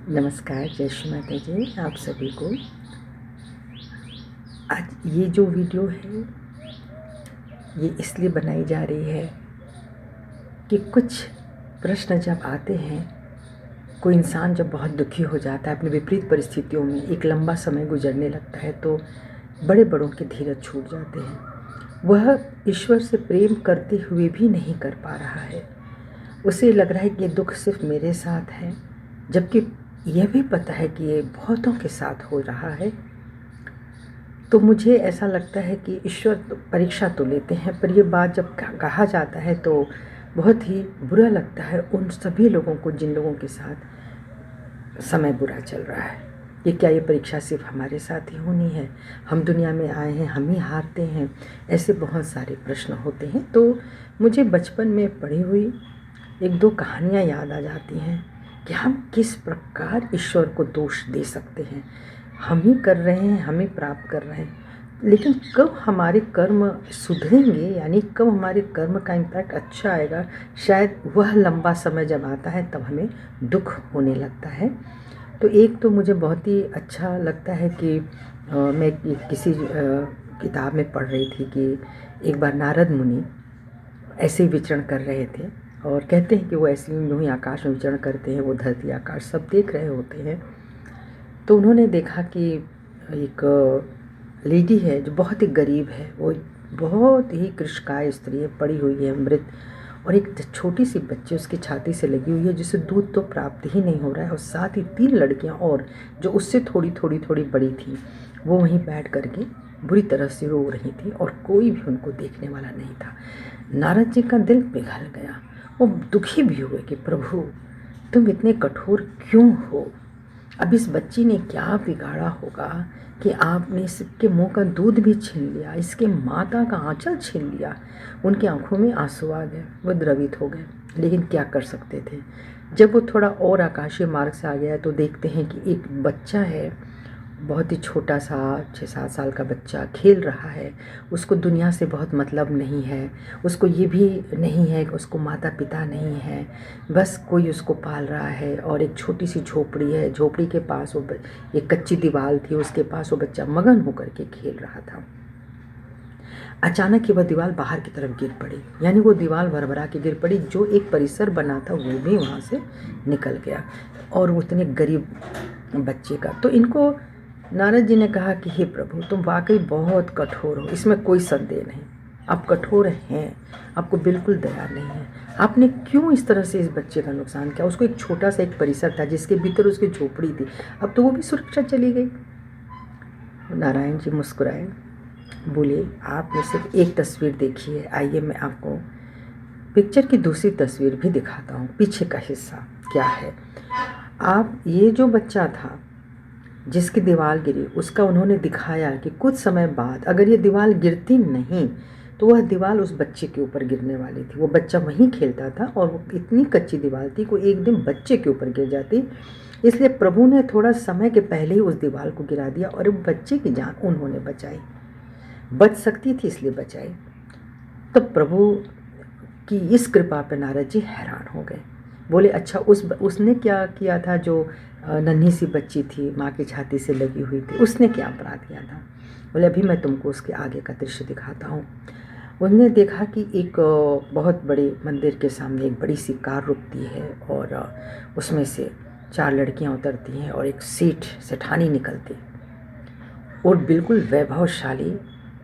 नमस्कार, जय श्री माता जी आप सभी को। आज ये जो वीडियो है ये इसलिए बनाई जा रही है कि कुछ प्रश्न जब आते हैं, कोई इंसान जब बहुत दुखी हो जाता है, अपनी विपरीत परिस्थितियों में एक लंबा समय गुजरने लगता है तो बड़े बड़ों के धीरज छूट जाते हैं। वह ईश्वर से प्रेम करते हुए भी नहीं कर पा रहा है। उसे लग रहा है कि ये दुख सिर्फ मेरे साथ है, जबकि यह भी पता है कि ये बहुतों के साथ हो रहा है। तो मुझे ऐसा लगता है कि ईश्वर तो परीक्षा तो लेते हैं, पर ये बात जब कहा जाता है तो बहुत ही बुरा लगता है उन सभी लोगों को जिन लोगों के साथ समय बुरा चल रहा है। कि क्या ये परीक्षा सिर्फ हमारे साथ ही होनी है? हम दुनिया में आए हैं, हम ही हारते हैं? ऐसे बहुत सारे प्रश्न होते हैं। तो मुझे बचपन में पढ़ी हुई एक दो कहानियाँ याद आ जाती हैं कि हम किस प्रकार ईश्वर को दोष दे सकते हैं। हम ही कर रहे हैं, हम ही प्राप्त कर रहे हैं, लेकिन कब हमारे कर्म सुधरेंगे, यानी कब हमारे कर्म का इम्पैक्ट अच्छा आएगा, शायद वह लंबा समय जब आता है तब हमें दुख होने लगता है। तो एक तो मुझे बहुत ही अच्छा लगता है कि मैं किसी किताब में पढ़ रही थी कि एक बार नारद मुनि ऐसे ही विचरण कर रहे थे और कहते हैं कि वो ऐसे ही आकाश में विचरण करते हैं, वो धरती आकाश सब देख रहे होते हैं। तो उन्होंने देखा कि एक लेडी है जो बहुत ही गरीब है, वो बहुत ही कृशकाय स्त्री है, पड़ी हुई है मृत, और एक छोटी सी बच्ची उसकी छाती से लगी हुई है जिसे दूध तो प्राप्त ही नहीं हो रहा है, और साथ ही 3 लड़कियां और जो उससे थोड़ी थोड़ी थोड़ी बड़ी थी वो वहीं बैठ करके बुरी तरह से रो रही थी और कोई भी उनको देखने वाला नहीं था। नारद जी का दिल पिघल गया। वो दुखी भी हुए कि प्रभु तुम इतने कठोर क्यों हो? अब इस बच्ची ने क्या बिगाड़ा होगा कि आपने इसके मुंह का दूध भी छीन लिया, इसके माता का आंचल छीन लिया। उनकी आंखों में आंसू आ गए, वो द्रवित हो गए, लेकिन क्या कर सकते थे। जब वो थोड़ा और आकाशीय मार्ग से आ गया तो देखते हैं कि एक बच्चा है, बहुत ही छोटा सा 6-7 साल का बच्चा खेल रहा है। उसको दुनिया से बहुत मतलब नहीं है, उसको ये भी नहीं है कि उसको माता पिता नहीं है, बस कोई उसको पाल रहा है। और एक छोटी सी झोपड़ी है, झोपड़ी के पास वो एक कच्ची दीवार थी, उसके पास वो बच्चा मगन होकर के खेल रहा था। अचानक ही वह दीवार बाहर की तरफ गिर पड़ी, यानी वो दीवार भरभरा के गिर पड़ी। जो एक परिसर बना था वो भी वहाँ से निकल गया, और उतने गरीब बच्चे का। तो इनको नारद जी ने कहा कि हे प्रभु तुम वाकई बहुत कठोर हो, इसमें कोई संदेह नहीं, आप कठोर हैं, आपको बिल्कुल दया नहीं है। आपने क्यों इस तरह से इस बच्चे का नुकसान किया? उसको एक छोटा सा एक परिसर था जिसके भीतर उसकी झोपड़ी थी, अब तो वो भी सुरक्षा चली गई। नारायण जी मुस्कुराए, बोले आपने सिर्फ एक तस्वीर देखी है, आइए मैं आपको पिक्चर की दूसरी तस्वीर भी दिखाता हूँ। पीछे का हिस्सा क्या है? आप ये जो बच्चा था जिसकी दीवार गिरी, उसका उन्होंने दिखाया कि कुछ समय बाद अगर ये दीवार गिरती नहीं तो वह दीवार उस बच्चे के ऊपर गिरने वाली थी। वो बच्चा वहीं खेलता था और वो इतनी कच्ची दीवार थी कि एक दिन बच्चे के ऊपर गिर जाती। इसलिए प्रभु ने थोड़ा समय के पहले ही उस दीवार को गिरा दिया और बच्चे की जान उन्होंने बचाई। बच सकती थी इसलिए बचाई। तब प्रभु की इस कृपा पे नारद जी हैरान हो गए। बोले अच्छा उसने क्या किया था जो नन्ही सी बच्ची थी, माँ की छाती से लगी हुई थी, उसने क्या अपराध किया था? बोले अभी मैं तुमको उसके आगे का दृश्य दिखाता हूँ। उन्होंने देखा कि एक बहुत बड़े मंदिर के सामने एक बड़ी सी कार रुकती है और उसमें से 4 लड़कियाँ उतरती हैं और एक सेठानी निकलती और बिल्कुल वैभवशाली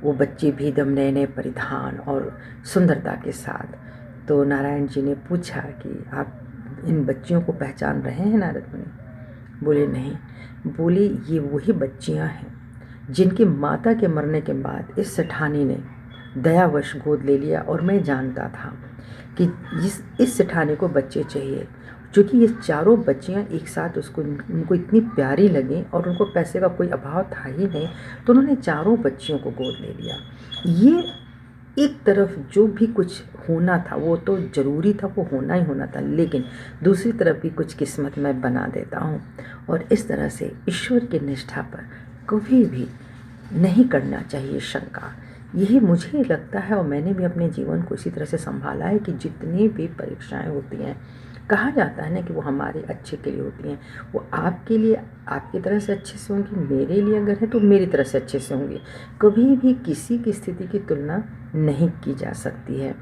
वो बच्चे भी एकदम नए नए परिधान और सुंदरता के साथ। तो नारायण जी ने पूछा कि आप इन बच्चियों को पहचान रहे हैं नारद मुनि? बोले नहीं। बोली ये वही बच्चियां हैं जिनकी माता के मरने के बाद इस सेठानी ने दयावश गोद ले लिया, और मैं जानता था कि इस सेठानी को बच्चे चाहिए, क्योंकि ये चारों बच्चियां एक साथ उनको इतनी प्यारी लगी और उनको पैसे का कोई अभाव था ही नहीं, तो उन्होंने चारों बच्चियों को गोद ले लिया। ये एक तरफ जो भी कुछ होना था वो तो ज़रूरी था, वो होना ही होना था, लेकिन दूसरी तरफ भी कुछ किस्मत मैं बना देता हूँ। और इस तरह से ईश्वर की निष्ठा पर कभी भी नहीं करना चाहिए शंका। यही मुझे लगता है, और मैंने भी अपने जीवन को इसी तरह से संभाला है कि जितनी भी परीक्षाएं होती हैं कहा जाता है ना कि वो हमारे अच्छे के लिए होती हैं। वो आपके लिए आपकी तरह से अच्छे से होंगी, मेरे लिए अगर है तो मेरी तरह से अच्छे से होंगी। कभी भी किसी की स्थिति की तुलना नहीं की जा सकती है।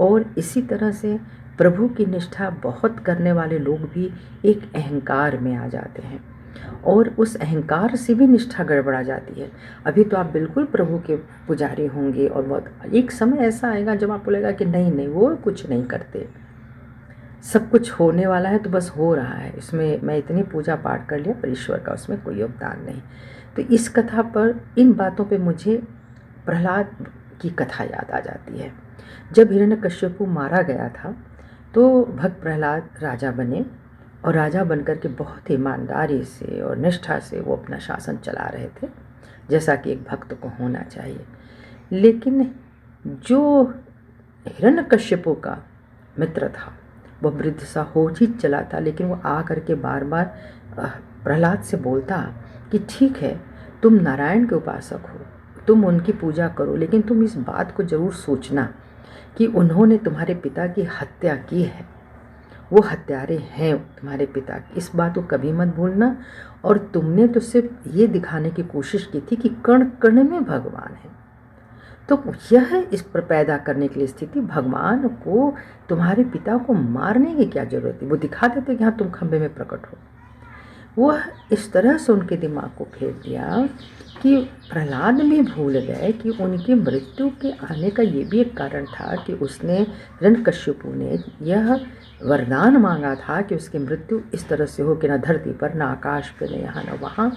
और इसी तरह से प्रभु की निष्ठा बहुत करने वाले लोग भी एक अहंकार में आ जाते हैं और उस अहंकार से भी निष्ठा गड़बड़ा जाती है। अभी तो आप बिल्कुल प्रभु के पुजारी होंगे और बहुत एक समय ऐसा आएगा जब आपको लगेगा कि नहीं नहीं वो कुछ नहीं करते, सब कुछ होने वाला है तो बस हो रहा है, इसमें मैं इतनी पूजा पाठ कर लिया पर ईश्वर का उसमें कोई योगदान नहीं। तो इस कथा पर, इन बातों पे मुझे प्रहलाद की कथा याद आ जाती है। जब हिरण्यकश्यपु मारा गया था तो भक्त प्रहलाद राजा बने और राजा बनकर के बहुत ईमानदारी से और निष्ठा से वो अपना शासन चला रहे थे, जैसा कि एक भक्त को होना चाहिए। लेकिन जो हिरण्यकश्यपु का मित्र था वह वृद्ध सा हो ही चला था, लेकिन वो आ करके बार बार प्रहलाद से बोलता कि ठीक है, तुम नारायण के उपासक हो, तुम उनकी पूजा करो, लेकिन तुम इस बात को ज़रूर सोचना कि उन्होंने तुम्हारे पिता की हत्या की है, वो हत्यारे हैं तुम्हारे पिता की, इस बात को कभी मत भूलना। और तुमने तो सिर्फ ये दिखाने की कोशिश की थी कि कण कण में भगवान है, तो यह इस पर पैदा करने के लिए स्थिति, भगवान को तुम्हारे पिता को मारने की क्या जरूरत है, वो दिखा देते कि हाँ तुम खंबे में प्रकट हो। वह इस तरह से उनके दिमाग को फेर दिया कि प्रहलाद भी भूल गए कि उनकी मृत्यु के आने का ये भी एक कारण था कि उसने, हिरण्यकश्यपु ने यह वरदान मांगा था कि उसकी मृत्यु इस तरह से हो कि ना धरती पर, ना आकाश पे, न यहाँ न वहाँ।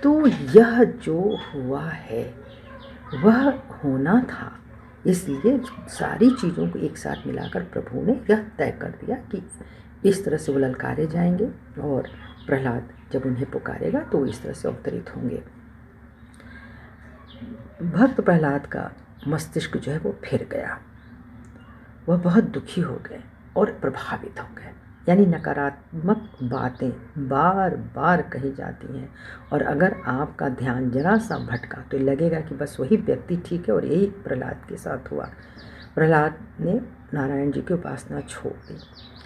तो यह जो हुआ है वह होना था, इसलिए सारी चीज़ों को एक साथ मिलाकर प्रभु ने यह तय कर दिया कि इस तरह से वो ललकारे जाएंगे और प्रहलाद जब उन्हें पुकारेगा तो इस तरह से अवतरित होंगे। भक्त प्रहलाद का मस्तिष्क जो है वो फिर गया, वह बहुत दुखी हो गए और प्रभावित हो गए। यानी नकारात्मक बातें बार बार कही जाती हैं और अगर आपका ध्यान जरा सा भटका तो लगेगा कि बस वही व्यक्ति ठीक है, और यही प्रहलाद के साथ हुआ। प्रहलाद ने नारायण जी की उपासना छोड़ दी।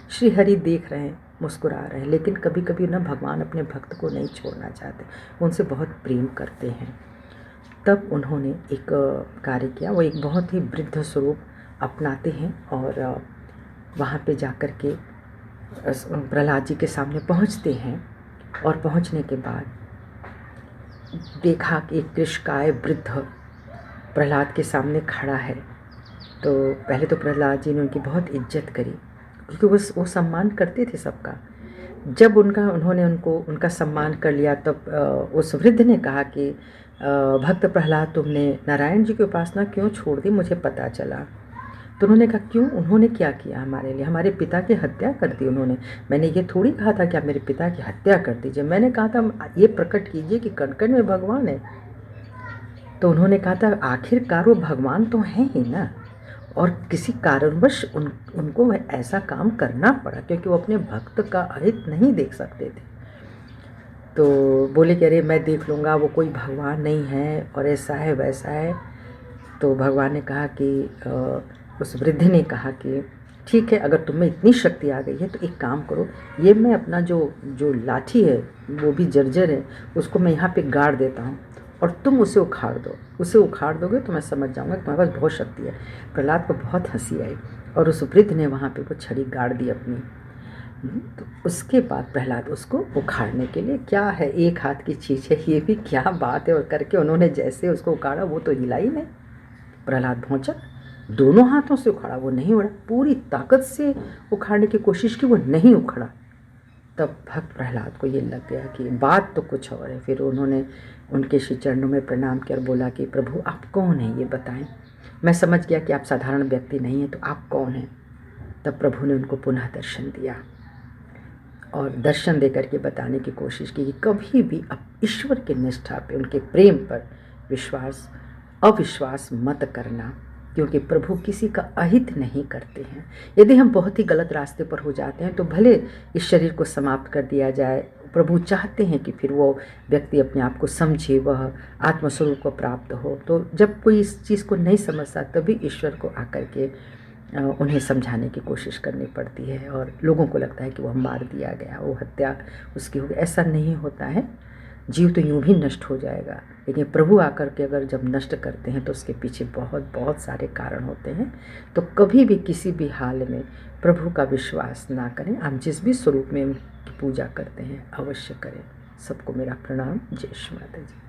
श्री हरि देख रहे हैं, मुस्कुरा रहे हैं, लेकिन कभी कभी ना भगवान अपने भक्त को नहीं छोड़ना चाहते, उनसे बहुत प्रेम करते हैं। तब उन्होंने एक कार्य किया, वो एक बहुत ही वृद्ध स्वरूप अपनाते हैं और वहाँ पे जाकर के प्रहलाद जी के सामने पहुँचते हैं। और पहुँचने के बाद देखा कि एक कृष्णकाय वृद्ध प्रहलाद के सामने खड़ा है। तो पहले तो प्रहलाद जी ने उनकी बहुत इज्जत करी, क्योंकि वो सम्मान करते थे सबका। जब उन्होंने उनका सम्मान कर लिया तब उस वृद्ध ने कहा कि भक्त प्रहलाद, तुमने नारायण जी की उपासना क्यों छोड़ दी, मुझे पता चला। तो उन्होंने कहा क्यों, उन्होंने क्या किया हमारे लिए, हमारे पिता की हत्या कर दी उन्होंने। मैंने ये थोड़ी कहा था कि आप मेरे पिता की हत्या कर दीजिए, मैंने कहा था ये प्रकट कीजिए कि कण कण में भगवान है। तो उन्होंने कहा था आखिरकार वो भगवान तो हैं ही ना, और किसी कारणवश उनको ऐसा काम करना पड़ा क्योंकि वो अपने भक्त का अहित नहीं देख सकते थे। तो बोले कि अरे मैं देख लूँगा, वो कोई भगवान नहीं है और ऐसा है वैसा है। तो भगवान ने कहा कि उस वृद्ध ने कहा कि ठीक है, अगर तुम्हें इतनी शक्ति आ गई है तो एक काम करो, ये मैं अपना जो लाठी है वो भी जर्जर है, उसको मैं यहाँ पे गाड़ देता हूँ और तुम उसे उखाड़ दो। उसे उखाड़ दोगे तो मैं समझ जाऊँगा कि तुम्हारे पास बहुत शक्ति है। प्रहलाद को बहुत हंसी आई और उस वृद्ध ने वहाँ पे वो छड़ी गाड़ दी अपनी। तो उसके बाद प्रहलाद उसको उखाड़ने के लिए, क्या है एक हाथ की चीज़ है, ये भी क्या बात है, और करके उन्होंने जैसे उसको उखाड़ा वो तो हिला ही नहीं। प्रहलाद पहुँचा, दोनों हाथों से उखाड़ा, वो नहीं उड़ा, पूरी ताकत से उखाड़ने की कोशिश की, वो नहीं उखड़ा। तब भक्त प्रहलाद को ये लग गया कि बात तो कुछ और है। फिर उन्होंने उनके श्री चरणों में प्रणाम किया और बोला कि प्रभु आप कौन हैं, ये बताएं, मैं समझ गया कि आप साधारण व्यक्ति नहीं हैं, तो आप कौन हैं। तब प्रभु ने उनको पुनः दर्शन दिया और दर्शन देकर के बताने की कोशिश की कि कभी भी अब ईश्वर की निष्ठा पे, उनके प्रेम पर अविश्वास मत करना, क्योंकि प्रभु किसी का अहित नहीं करते हैं। यदि हम बहुत ही गलत रास्ते पर हो जाते हैं तो भले इस शरीर को समाप्त कर दिया जाए, प्रभु चाहते हैं कि फिर वो व्यक्ति अपने आप को समझे, वह आत्मस्वरूप को प्राप्त हो। तो जब कोई इस चीज़ को नहीं समझता तभी ईश्वर को आकर के उन्हें समझाने की कोशिश करनी पड़ती है और लोगों को लगता है कि वो मार दिया गया, वो हत्या उसकी हो गई। ऐसा नहीं होता है। जीव तो यूं भी नष्ट हो जाएगा, लेकिन प्रभु आकर के अगर जब नष्ट करते हैं तो उसके पीछे बहुत बहुत सारे कारण होते हैं। तो कभी भी किसी भी हाल में प्रभु का विश्वास ना करें। आप जिस भी स्वरूप में उनकी पूजा करते हैं अवश्य करें। सबको मेरा प्रणाम। जय श्री माता जी।